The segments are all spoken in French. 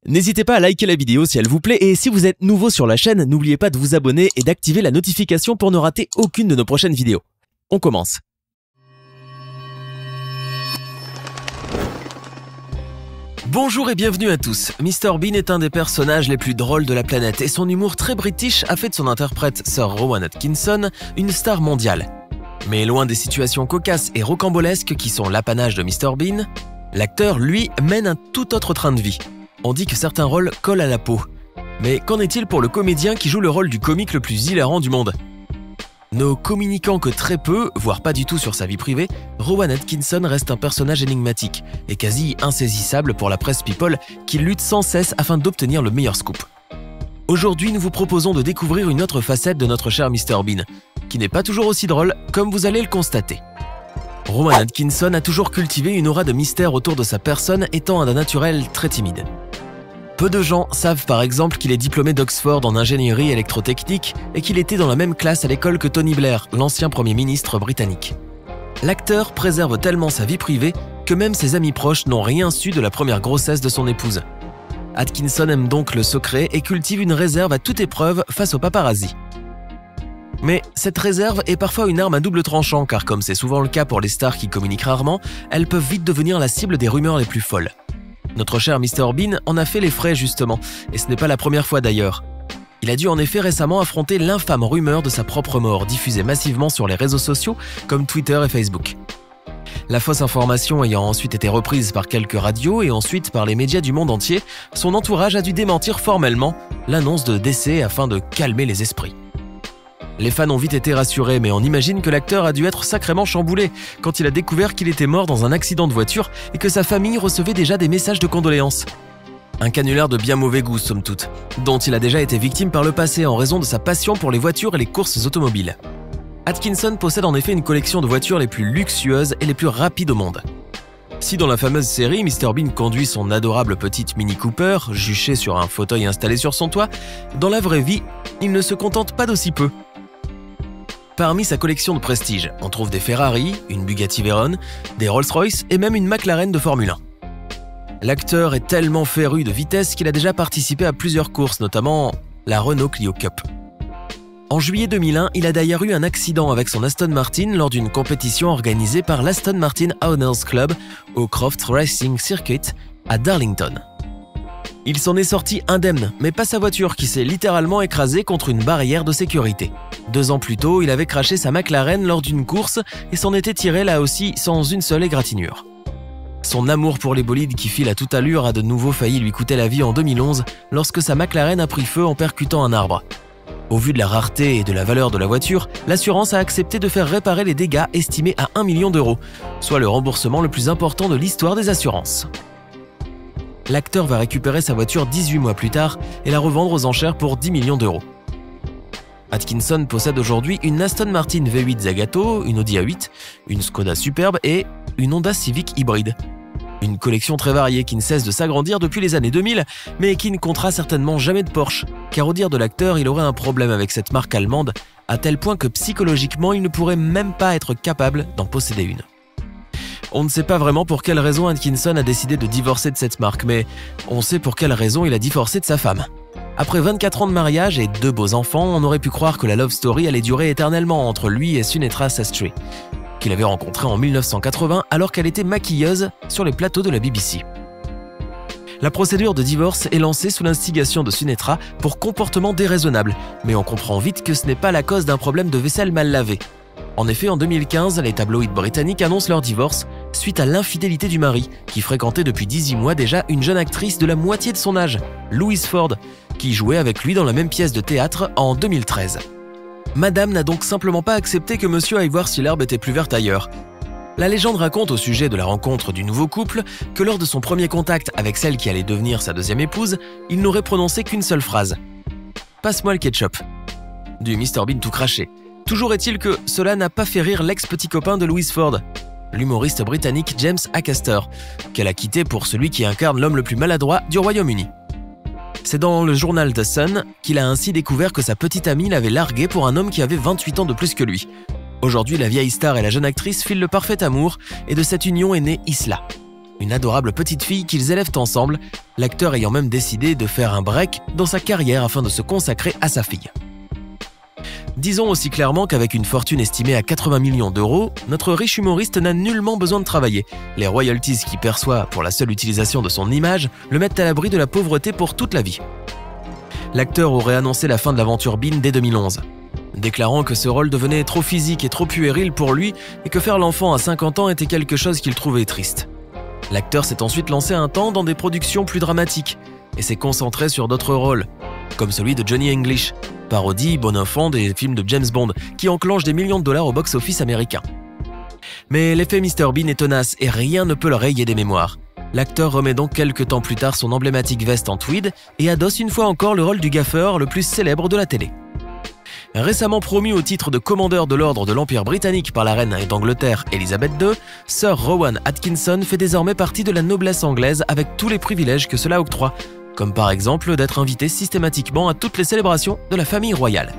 N'hésitez pas à liker la vidéo si elle vous plaît et si vous êtes nouveau sur la chaîne, n'oubliez pas de vous abonner et d'activer la notification pour ne rater aucune de nos prochaines vidéos. On commence. Bonjour et bienvenue à tous. Mr Bean est un des personnages les plus drôles de la planète et son humour très british a fait de son interprète Sir Rowan Atkinson une star mondiale. Mais loin des situations cocasses et rocambolesques qui sont l'apanage de Mr Bean, l'acteur, lui, mène un tout autre train de vie. On dit que certains rôles collent à la peau. Mais qu'en est-il pour le comédien qui joue le rôle du comique le plus hilarant du monde ? Ne communiquant que très peu, voire pas du tout sur sa vie privée, Rowan Atkinson reste un personnage énigmatique et quasi insaisissable pour la presse people qui lutte sans cesse afin d'obtenir le meilleur scoop. Aujourd'hui, nous vous proposons de découvrir une autre facette de notre cher Mr Bean, qui n'est pas toujours aussi drôle, comme vous allez le constater. Rowan Atkinson a toujours cultivé une aura de mystère autour de sa personne, étant d'un naturel très timide. Peu de gens savent par exemple qu'il est diplômé d'Oxford en ingénierie électrotechnique et qu'il était dans la même classe à l'école que Tony Blair, l'ancien Premier ministre britannique. L'acteur préserve tellement sa vie privée que même ses amis proches n'ont rien su de la première grossesse de son épouse. Atkinson aime donc le secret et cultive une réserve à toute épreuve face aux paparazzi. Mais cette réserve est parfois une arme à double tranchant car comme c'est souvent le cas pour les stars qui communiquent rarement, elles peuvent vite devenir la cible des rumeurs les plus folles. Notre cher Mr Bean en a fait les frais justement, et ce n'est pas la première fois d'ailleurs. Il a dû en effet récemment affronter l'infâme rumeur de sa propre mort, diffusée massivement sur les réseaux sociaux comme Twitter et Facebook. La fausse information ayant ensuite été reprise par quelques radios et ensuite par les médias du monde entier, son entourage a dû démentir formellement l'annonce de décès afin de calmer les esprits. Les fans ont vite été rassurés, mais on imagine que l'acteur a dû être sacrément chamboulé quand il a découvert qu'il était mort dans un accident de voiture et que sa famille recevait déjà des messages de condoléances. Un canular de bien mauvais goût, somme toute, dont il a déjà été victime par le passé en raison de sa passion pour les voitures et les courses automobiles. Atkinson possède en effet une collection de voitures les plus luxueuses et les plus rapides au monde. Si dans la fameuse série, Mr Bean conduit son adorable petite Mini Cooper, juchée sur un fauteuil installé sur son toit, dans la vraie vie, il ne se contente pas d'aussi peu. Parmi sa collection de prestige, on trouve des Ferrari, une Bugatti Veyron, des Rolls-Royce et même une McLaren de Formule 1. L'acteur est tellement féru de vitesse qu'il a déjà participé à plusieurs courses, notamment la Renault Clio Cup. En juillet 2001, il a d'ailleurs eu un accident avec son Aston Martin lors d'une compétition organisée par l'Aston Martin Owners Club au Croft Racing Circuit à Darlington. Il s'en est sorti indemne, mais pas sa voiture qui s'est littéralement écrasée contre une barrière de sécurité. 2 ans plus tôt, il avait crashé sa McLaren lors d'une course et s'en était tiré là aussi sans une seule égratignure. Son amour pour les bolides qui filent à toute allure a de nouveau failli lui coûter la vie en 2011 lorsque sa McLaren a pris feu en percutant un arbre. Au vu de la rareté et de la valeur de la voiture, l'assurance a accepté de faire réparer les dégâts estimés à 1 million d'euros, soit le remboursement le plus important de l'histoire des assurances. L'acteur va récupérer sa voiture 18 mois plus tard et la revendre aux enchères pour 10 millions d'euros. Atkinson possède aujourd'hui une Aston Martin V8 Zagato, une Audi A8, une Skoda Superbe et une Honda Civic hybride. Une collection très variée qui ne cesse de s'agrandir depuis les années 2000, mais qui ne comptera certainement jamais de Porsche, car au dire de l'acteur, il aurait un problème avec cette marque allemande, à tel point que psychologiquement, il ne pourrait même pas être capable d'en posséder une. On ne sait pas vraiment pour quelle raison Atkinson a décidé de divorcer de cette marque, mais on sait pour quelle raison il a divorcé de sa femme. Après 24 ans de mariage et 2 beaux enfants, on aurait pu croire que la love story allait durer éternellement entre lui et Sunetra Sastry, qu'il avait rencontrée en 1980 alors qu'elle était maquilleuse sur les plateaux de la BBC. La procédure de divorce est lancée sous l'instigation de Sunetra pour comportement déraisonnable, mais on comprend vite que ce n'est pas la cause d'un problème de vaisselle mal lavée. En effet, en 2015, les tabloïds britanniques annoncent leur divorce suite à l'infidélité du mari, qui fréquentait depuis 18 mois déjà une jeune actrice de la moitié de son âge, Louise Ford, qui jouait avec lui dans la même pièce de théâtre en 2013. Madame n'a donc simplement pas accepté que monsieur aille voir si l'herbe était plus verte ailleurs. La légende raconte au sujet de la rencontre du nouveau couple que lors de son premier contact avec celle qui allait devenir sa deuxième épouse, il n'aurait prononcé qu'une seule phrase. « Passe-moi le ketchup » du Mr Bean tout craché. Toujours est-il que cela n'a pas fait rire l'ex-petit copain de Louise Ford, l'humoriste britannique James Acaster, qu'elle a quitté pour celui qui incarne l'homme le plus maladroit du Royaume-Uni. C'est dans le journal The Sun qu'il a ainsi découvert que sa petite amie l'avait largué pour un homme qui avait 28 ans de plus que lui. Aujourd'hui, la vieille star et la jeune actrice filent le parfait amour et de cette union est née Isla. une adorable petite fille qu'ils élèvent ensemble, l'acteur ayant même décidé de faire un break dans sa carrière afin de se consacrer à sa fille. Disons aussi clairement qu'avec une fortune estimée à 80 millions d'euros, notre riche humoriste n'a nullement besoin de travailler. Les royalties qu'il perçoit pour la seule utilisation de son image le mettent à l'abri de la pauvreté pour toute la vie. L'acteur aurait annoncé la fin de l'aventure Bean dès 2011, déclarant que ce rôle devenait trop physique et trop puéril pour lui et que faire l'enfant à 50 ans était quelque chose qu'il trouvait triste. L'acteur s'est ensuite lancé un temps dans des productions plus dramatiques et s'est concentré sur d'autres rôles, comme celui de Johnny English, parodie bon enfant des films de James Bond qui enclenchent des millions de dollars au box-office américain. Mais l'effet Mr Bean est tenace et rien ne peut le rayer des mémoires. L'acteur remet donc quelques temps plus tard son emblématique veste en tweed et adosse une fois encore le rôle du gaffeur le plus célèbre de la télé. Récemment promu au titre de commandeur de l'ordre de l'Empire britannique par la reine d'Angleterre Elisabeth II, Sir Rowan Atkinson fait désormais partie de la noblesse anglaise avec tous les privilèges que cela octroie, comme par exemple d'être invité systématiquement à toutes les célébrations de la famille royale.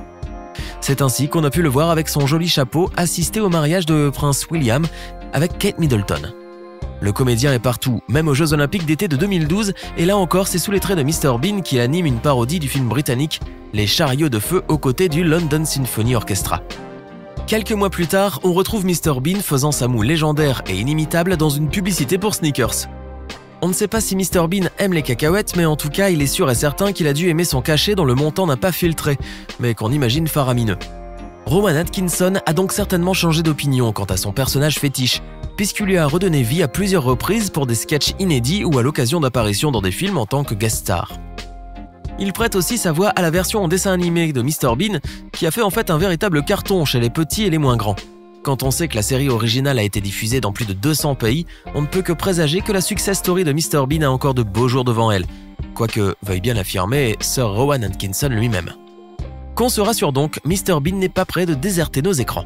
C'est ainsi qu'on a pu le voir avec son joli chapeau assister au mariage de Prince William avec Kate Middleton. Le comédien est partout, même aux Jeux Olympiques d'été de 2012, et là encore c'est sous les traits de Mr Bean qu'il anime une parodie du film britannique Les Chariots de Feu aux côtés du London Symphony Orchestra. Quelques mois plus tard, on retrouve Mr Bean faisant sa moue légendaire et inimitable dans une publicité pour Snickers. On ne sait pas si Mr Bean aime les cacahuètes, mais en tout cas il est sûr et certain qu'il a dû aimer son cachet dont le montant n'a pas filtré, mais qu'on imagine faramineux. Rowan Atkinson a donc certainement changé d'opinion quant à son personnage fétiche, puisqu'il lui a redonné vie à plusieurs reprises pour des sketchs inédits ou à l'occasion d'apparitions dans des films en tant que guest star. Il prête aussi sa voix à la version en dessin animé de Mr Bean, qui a fait en fait un véritable carton chez les petits et les moins grands. Quand on sait que la série originale a été diffusée dans plus de 200 pays, on ne peut que présager que la success story de Mr Bean a encore de beaux jours devant elle, quoique veuille bien l'affirmer Sir Rowan Atkinson lui-même. Qu'on se rassure donc, Mr Bean n'est pas prêt de déserter nos écrans.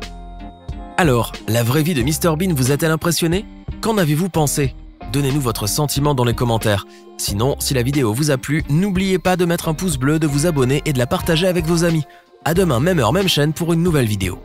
Alors, la vraie vie de Mr Bean vous a-t-elle impressionné? Qu'en avez-vous pensé? Donnez-nous votre sentiment dans les commentaires. Sinon, si la vidéo vous a plu, n'oubliez pas de mettre un pouce bleu, de vous abonner et de la partager avec vos amis. À demain, même heure, même chaîne pour une nouvelle vidéo.